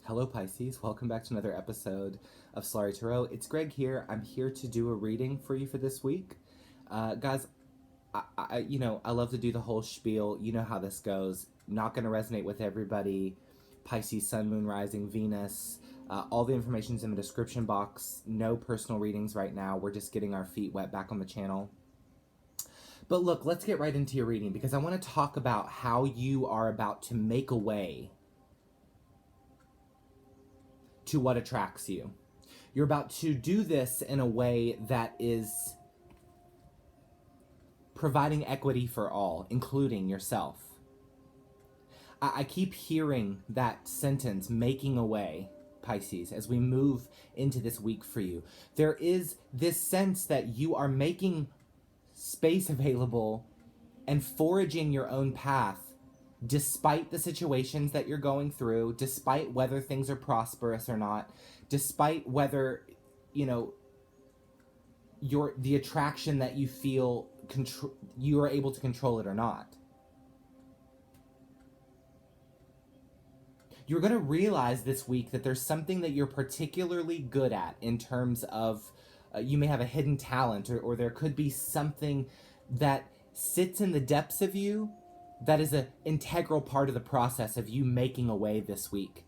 Hello Pisces, welcome back to another episode of Solari Tarot. It's Greg here. I'm here to do a reading for you for this week. Guys, I love to do the whole spiel. You know how this goes. Not going to resonate with everybody. Pisces, Sun, Moon, Rising, Venus. All the information's in the description box. No personal readings right now. We're just getting our feet wet back on the channel. But look, let's get right into your reading because I want to talk about how you are about to make a way to what attracts you. You're about to do this in a way that is providing equity for all, including yourself. I keep hearing that sentence, making a way, Pisces, as we move into this week for you. There is this sense that you are making space available and foraging your own path despite the situations that you're going through, despite whether things are prosperous or not, despite whether, the attraction that you feel, you are able to control it or not. You're going to realize this week that there's something that you're particularly good at in terms of, you may have a hidden talent, or there could be something that sits in the depths of you that is an integral part of the process of you making a way this week.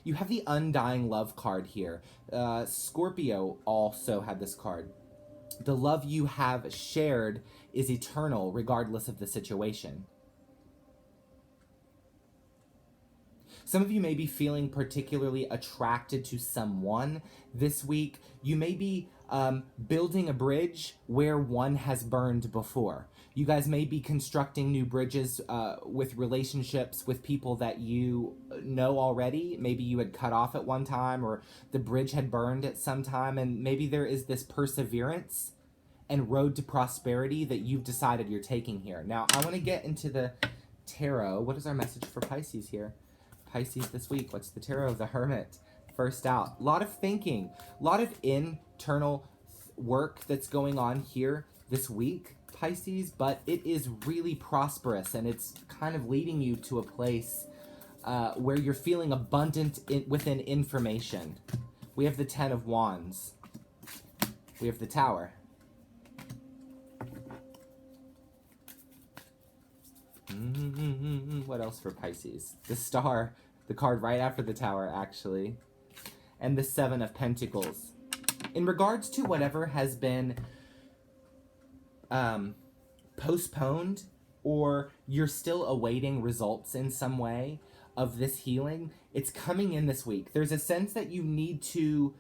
You have the Undying Love card here. Scorpio also had this card. The love you have shared is eternal regardless of the situation. Some of you may be feeling particularly attracted to someone this week. You may be building a bridge where one has burned before. You guys may be constructing new bridges with relationships with people that you know already. Maybe you had cut off at one time, or the bridge had burned at some time, and maybe there is this perseverance and road to prosperity that you've decided you're taking here. Now, I want to get into the tarot. What is our message for Pisces here? Pisces this week, what's the tarot? The Hermit. First out. A lot of thinking, a lot of internal work that's going on here this week, Pisces, but it is really prosperous, and it's kind of leading you to a place where you're feeling abundant within information. We have the Ten of Wands. We have the Tower. What else for Pisces? The Star, the card right after the Tower, actually. And the Seven of Pentacles. In regards to whatever has been postponed, or you're still awaiting results in some way of this healing, it's coming in this week. There's a sense that you need to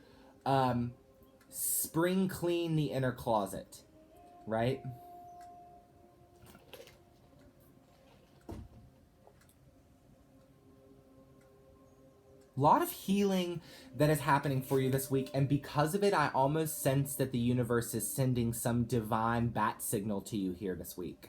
spring clean the inner closet, right? A lot of healing that is happening for you this week, and because of it, I almost sense that the universe is sending some divine bat signal to you here this week.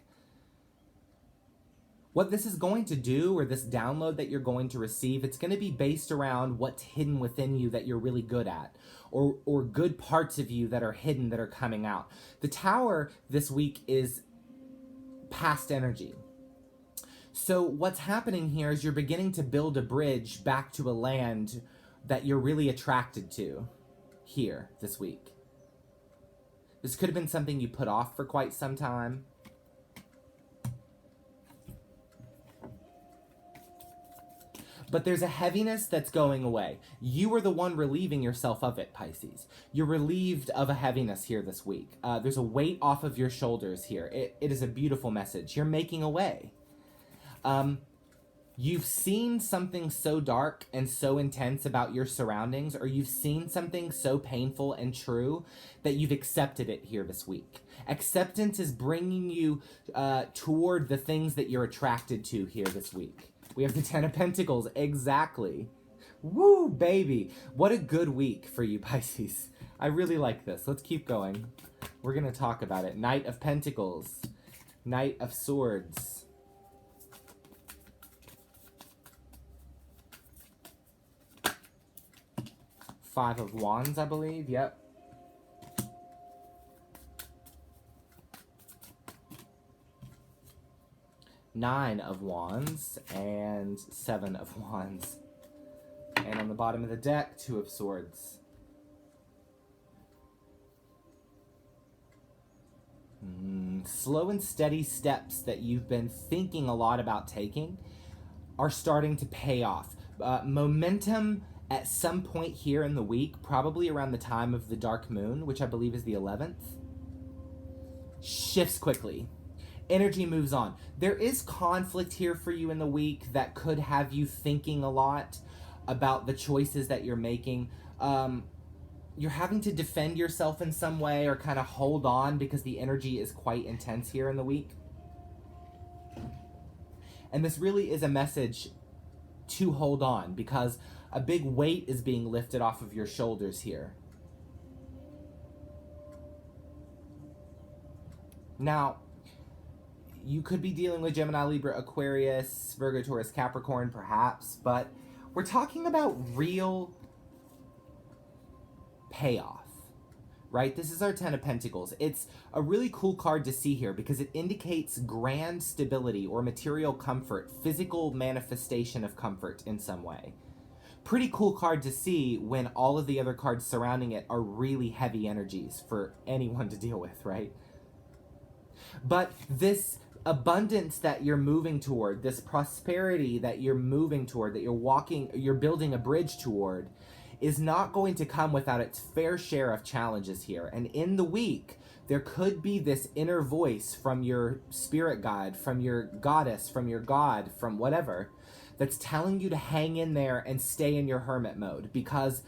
What this is going to do, or this download that you're going to receive, it's going to be based around what's hidden within you that you're really good at, or good parts of you that are hidden that are coming out. The Tower this week is past energy. So what's happening here is you're beginning to build a bridge back to a land that you're really attracted to here this week. This could have been something you put off for quite some time. But there's a heaviness that's going away. You are the one relieving yourself of it, Pisces. You're relieved of a heaviness here this week. There's a weight off of your shoulders here. It is a beautiful message. You're making a way. You've seen something so dark and so intense about your surroundings, or you've seen something so painful and true that you've accepted it here this week. Acceptance is bringing you toward the things that you're attracted to here this week. We have the Ten of Pentacles, exactly. Woo, baby. What a good week for you, Pisces. I really like this. Let's keep going. We're going to talk about it. Knight of Pentacles, Knight of Swords. Five of Wands, I believe. Yep. Nine of Wands and Seven of Wands. And on the bottom of the deck, Two of Swords. Slow and steady steps that you've been thinking a lot about taking are starting to pay off. Momentum at some point here in the week, probably around the time of the dark moon, which I believe is the 11th, shifts quickly. Energy moves on. There is conflict here for you in the week that could have you thinking a lot about the choices that you're making. You're having to defend yourself in some way or kind of hold on because the energy is quite intense here in the week. And this really is a message to hold on because a big weight is being lifted off of your shoulders here. Now, you could be dealing with Gemini, Libra, Aquarius, Virgo, Taurus, Capricorn, perhaps, but we're talking about real payoff, right? This is our Ten of Pentacles. It's a really cool card to see here because it indicates grand stability or material comfort, physical manifestation of comfort in some way. Pretty cool card to see when all of the other cards surrounding it are really heavy energies for anyone to deal with, right? But this abundance that you're moving toward, this prosperity that you're moving toward, that you're building a bridge toward, is not going to come without its fair share of challenges here. And in the week, there could be this inner voice from your spirit guide, from your goddess, from your god, from whatever, that's telling you to hang in there and stay in your hermit mode because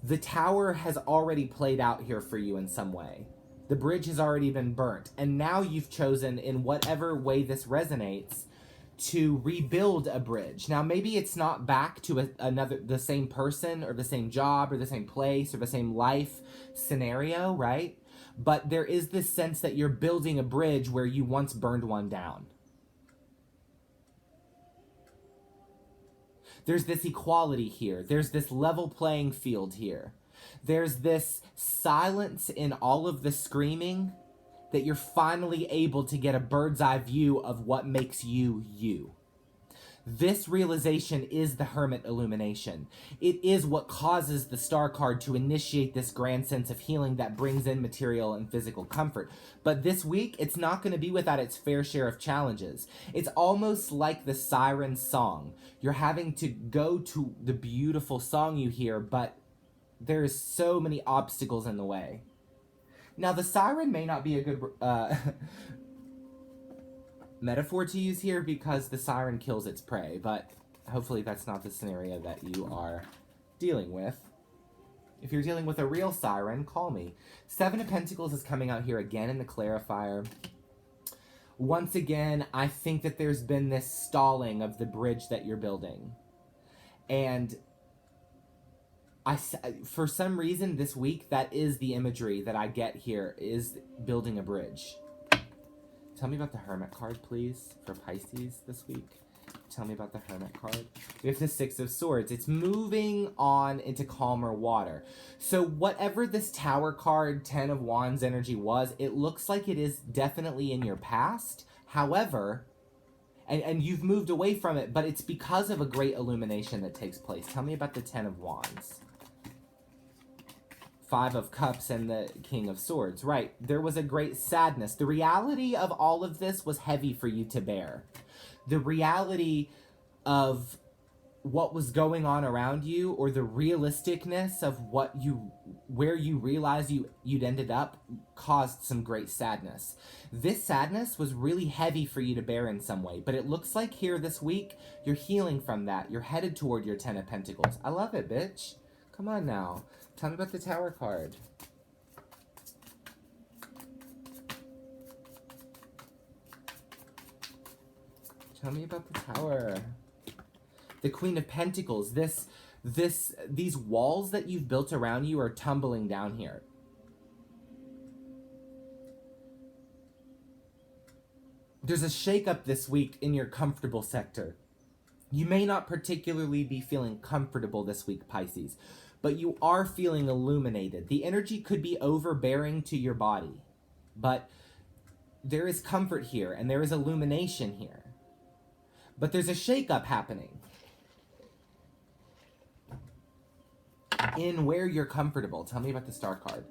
the tower has already played out here for you in some way. The bridge has already been burnt. And now you've chosen, in whatever way this resonates, to rebuild a bridge. Now, maybe it's not back to the same person or the same job or the same place or the same life scenario, right? But there is this sense that you're building a bridge where you once burned one down. There's this equality here. There's this level playing field here. There's this silence in all of the screaming that you're finally able to get a bird's eye view of what makes you you. This realization is the Hermit illumination. It is what causes the Star card to initiate this grand sense of healing that brings in material and physical comfort. But this week, it's not going to be without its fair share of challenges. It's almost like the siren song. You're having to go to the beautiful song you hear, but there's so many obstacles in the way. Now, the siren may not be a good metaphor to use here because the siren kills its prey, but hopefully that's not the scenario that you are dealing with. If you're dealing with a real siren, call me. Seven of Pentacles is coming out here again in the clarifier. Once again, I think that there's been this stalling of the bridge that you're building. And for some reason this week, that is the imagery that I get here, is building a bridge. Tell me about the Hermit card, please, for Pisces this week. Tell me about the Hermit card. We have the Six of Swords. It's moving on into calmer water. So whatever this Tower card, Ten of Wands energy was, it looks like it is definitely in your past. However, and you've moved away from it, but it's because of a great illumination that takes place. Tell me about the Ten of Wands. Five of Cups and the King of Swords. Right, there was a great sadness. The reality of all of this was heavy for you to bear. The reality of what was going on around you, or the realisticness of where you realized you'd ended up, caused some great sadness. This sadness was really heavy for you to bear in some way, but it looks like here this week, you're healing from that. You're headed toward your Ten of Pentacles. I love it, bitch. Come on now. Tell me about the Tower card. Tell me about the Tower. The Queen of Pentacles. These walls that you've built around you are tumbling down here. There's a shakeup this week in your comfortable sector. You may not particularly be feeling comfortable this week, Pisces, but you are feeling illuminated. The energy could be overbearing to your body, but there is comfort here and there is illumination here. But there's a shakeup happening. in where you're comfortable. Tell me about the Star card.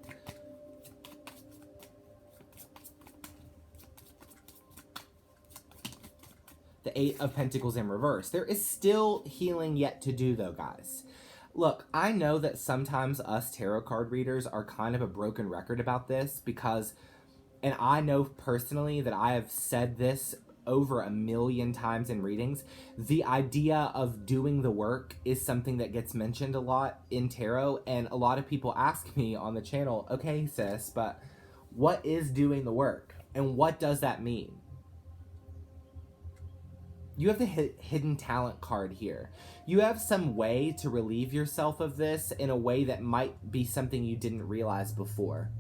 The Eight of Pentacles in reverse. There is still healing yet to do, though, guys. Look, I know that sometimes us tarot card readers are kind of a broken record about this because, and I know personally that I have said this over 1,000,000 times in readings, the idea of doing the work is something that gets mentioned a lot in tarot, and a lot of people ask me on the channel, okay, sis, but what is doing the work? And what does that mean? You have the hidden talent card here. You have some way to relieve yourself of this in a way that might be something you didn't realize before.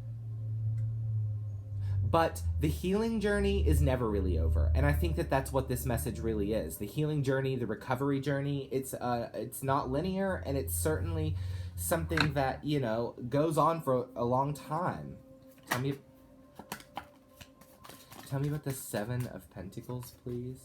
But the healing journey is never really over. And I think that that's what this message really is. The healing journey, the recovery journey, it's not linear, and it's certainly something that, you know, goes on for a long time. Tell me about the Seven of Pentacles, please.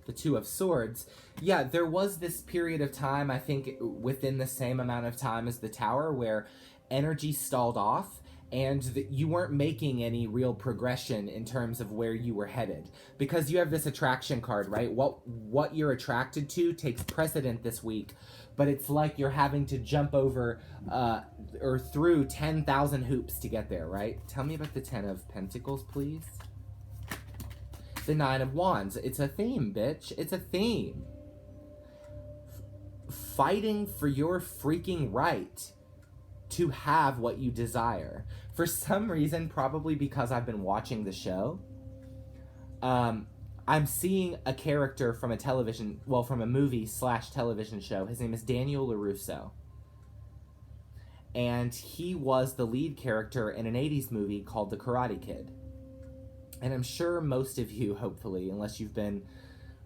The Two of Swords. Yeah, there was this period of time, I think within the same amount of time as the Tower, where energy stalled off and you weren't making any real progression in terms of where you were headed. Because you have this attraction card, right? What you're attracted to takes precedent this week, but it's like you're having to jump over or through 10,000 hoops to get there, right? Tell me about the Ten of Pentacles, please. The Nine of Wands. It's a theme, bitch. It's a theme. Fighting for your freaking right to have what you desire. For some reason, probably because I've been watching the show, I'm seeing a character from from a movie/television show. His name is Daniel LaRusso. And he was the lead character in an 80s movie called The Karate Kid. And I'm sure most of you, hopefully, unless you've been,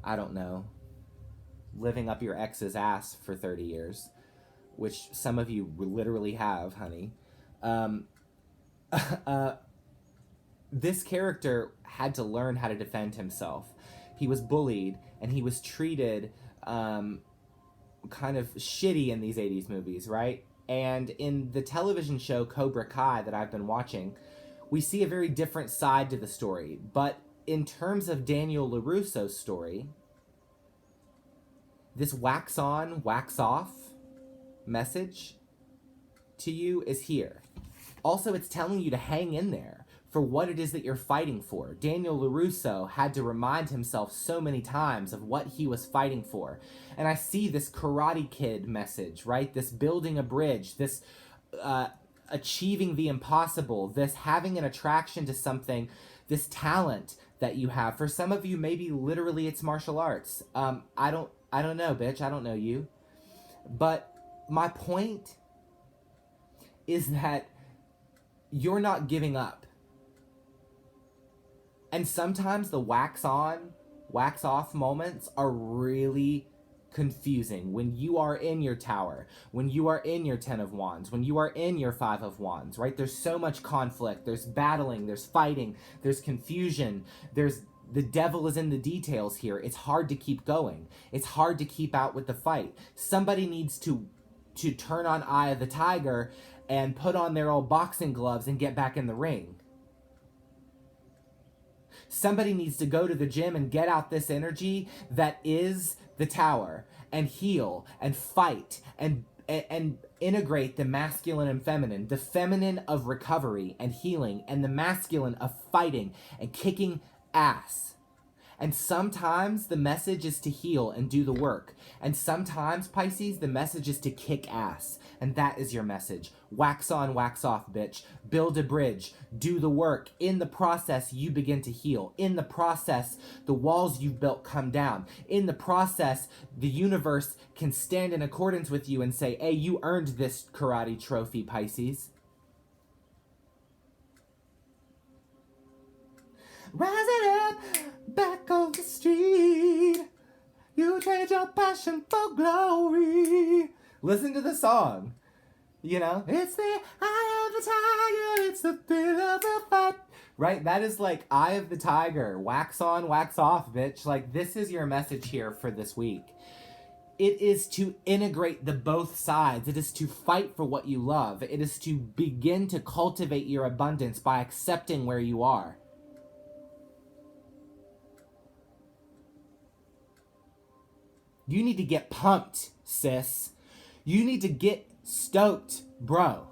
I don't know, living up your ex's ass for 30 years, which some of you literally have, honey. This character had to learn how to defend himself. He was bullied, and he was treated kind of shitty in these 80s movies, right? And in the television show Cobra Kai that I've been watching, we see a very different side to the story. But in terms of Daniel LaRusso's story, this wax on, wax off message to you is here. Also, it's telling you to hang in there for what it is that you're fighting for. Daniel LaRusso had to remind himself so many times of what he was fighting for. And I see this Karate Kid message, right? This building a bridge, this achieving the impossible, this having an attraction to something, this talent that you have. For some of you, maybe literally it's martial arts. I don't know, bitch. I don't know you. But my point is that you're not giving up. And sometimes the wax on, wax off moments are really confusing. When you are in your Tower, when you are in your Ten of Wands, when you are in your Five of Wands, right? There's so much conflict, there's battling, there's fighting, there's confusion, the devil is in the details here. It's hard to keep going. It's hard to keep out with the fight. Somebody needs to turn on Eye of the Tiger and put on their old boxing gloves and get back in the ring. Somebody needs to go to the gym and get out this energy that is the Tower and heal and fight and integrate the masculine and feminine, the feminine of recovery and healing, and the masculine of fighting and kicking ass. And sometimes the message is to heal and do the work. And sometimes, Pisces, the message is to kick ass. And that is your message. Wax on, wax off, bitch. Build a bridge. Do the work. In the process, you begin to heal. In the process, the walls you've built come down. In the process, the universe can stand in accordance with you and say, hey, you earned this karate trophy, Pisces. Rising up, back on the street. You trade your passion for glory. Listen to the song. You know, it's the eye of the tiger, it's the thrill of the fight. Right? That is like Eye of the Tiger. Wax on, wax off, bitch. Like, this is your message here for this week. It is to integrate the both sides. It is to fight for what you love. It is to begin to cultivate your abundance by accepting where you are. You need to get pumped, sis. You need to get stoked, bro.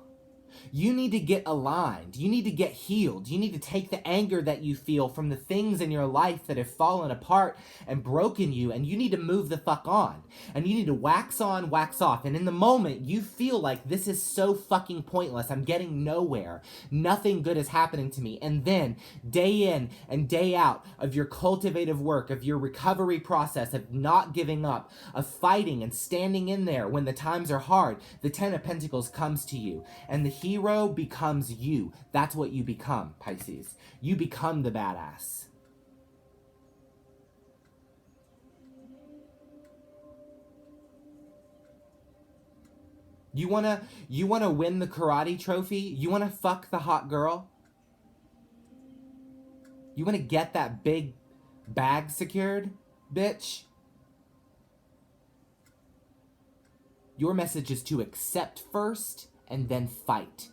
You need to get aligned. You need to get healed. You need to take the anger that you feel from the things in your life that have fallen apart and broken you, and you need to move the fuck on. And you need to wax on, wax off. And in the moment, you feel like this is so fucking pointless. I'm getting nowhere. Nothing good is happening to me. And then, day in and day out of your cultivative work, of your recovery process, of not giving up, of fighting and standing in there when the times are hard, the Ten of Pentacles comes to you. And the hero becomes you. That's what you become, Pisces. You become the badass. You wanna win the karate trophy? You wanna fuck the hot girl? You wanna get that big bag secured, bitch? Your message is to accept first and then fight.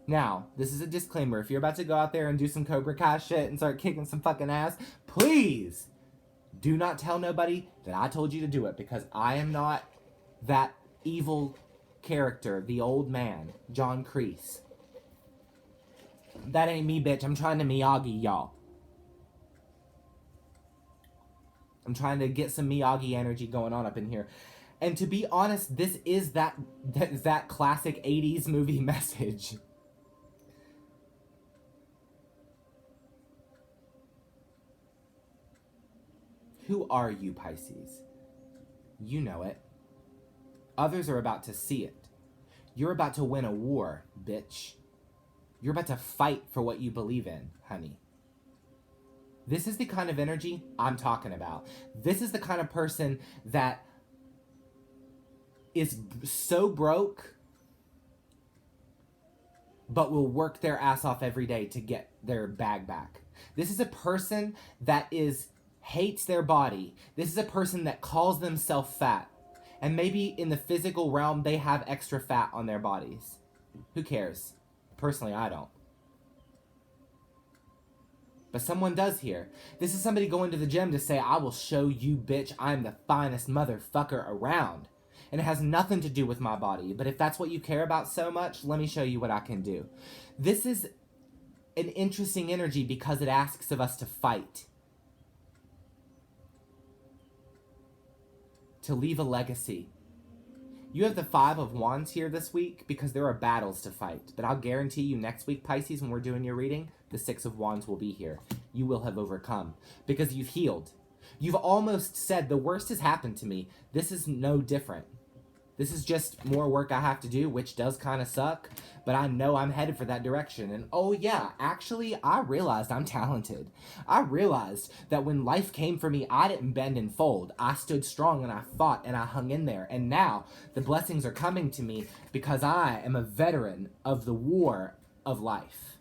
Now, this is a disclaimer. If you're about to go out there and do some Cobra Kai shit and start kicking some fucking ass, please do not tell nobody that I told you to do it, because I am not that evil character, the old man, John Kreese. That ain't me, bitch. I'm trying to Miyagi, y'all. I'm trying to get some Miyagi energy going on up in here. And to be honest, this is that classic 80s movie message. Who are you, Pisces? You know it. Others are about to see it. You're about to win a war, bitch. You're about to fight for what you believe in, honey. This is the kind of energy I'm talking about. This is the kind of person that is so broke, but will work their ass off every day to get their bag back. This is a person that hates their body. This is a person that calls themselves fat. And maybe in the physical realm, they have extra fat on their bodies. Who cares? Personally, I don't. But someone does here. This is somebody going to the gym to say, I will show you, bitch, I'm the finest motherfucker around. And it has nothing to do with my body. But if that's what you care about so much, let me show you what I can do. This is an interesting energy because it asks of us to fight. To leave a legacy. You have the Five of Wands here this week because there are battles to fight. But I'll guarantee you next week, Pisces, when we're doing your reading, the Six of Wands will be here. You will have overcome because you've healed. You've almost said, the worst has happened to me. This is no different. This is just more work I have to do, which does kind of suck, but I know I'm headed for that direction. And oh yeah, actually, I realized I'm talented. I realized that when life came for me, I didn't bend and fold. I stood strong and I fought and I hung in there. And now the blessings are coming to me because I am a veteran of the war of life.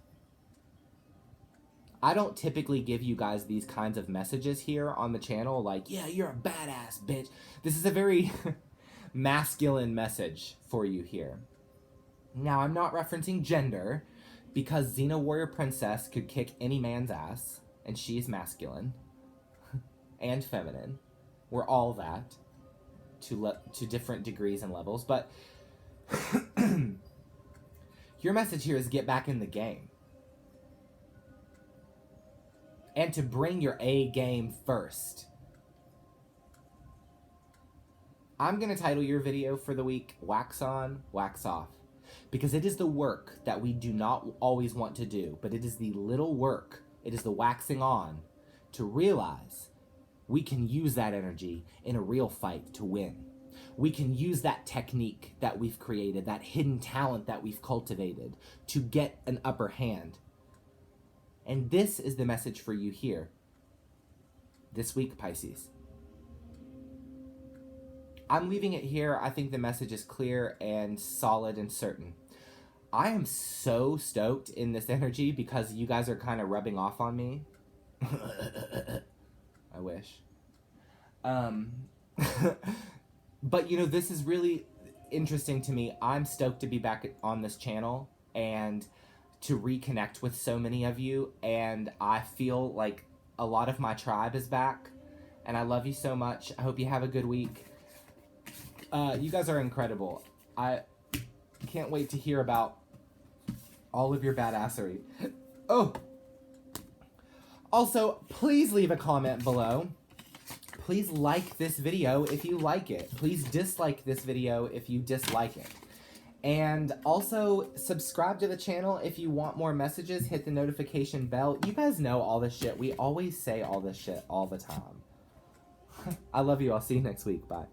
I don't typically give you guys these kinds of messages here on the channel, like, yeah, you're a badass, bitch. This is a very masculine message for you here. Now, I'm not referencing gender, because Xena Warrior Princess could kick any man's ass, and she's masculine and feminine. We're all that to different degrees and levels, but your message here is get back in the game. And to bring your A game first. I'm going to title your video for the week, Wax On, Wax Off. Because it is the work that we do not always want to do, but it is the little work, it is the waxing on, to realize we can use that energy in a real fight to win. We can use that technique that we've created, that hidden talent that we've cultivated, to get an upper hand. And this is the message for you here this week, Pisces. I'm leaving it here. I think the message is clear and solid and certain. I am so stoked in this energy because you guys are kind of rubbing off on me. I wish. But, you know, this is really interesting to me. I'm stoked to be back on this channel and to reconnect with so many of you. And I feel like a lot of my tribe is back. And I love you so much. I hope you have a good week. You guys are incredible. I can't wait to hear about all of your badassery. Oh! Also, please leave a comment below. Please like this video if you like it. Please dislike this video if you dislike it. And also, subscribe to the channel if you want more messages. Hit the notification bell. You guys know all this shit. We always say all this shit all the time. I love you. I'll see you next week. Bye.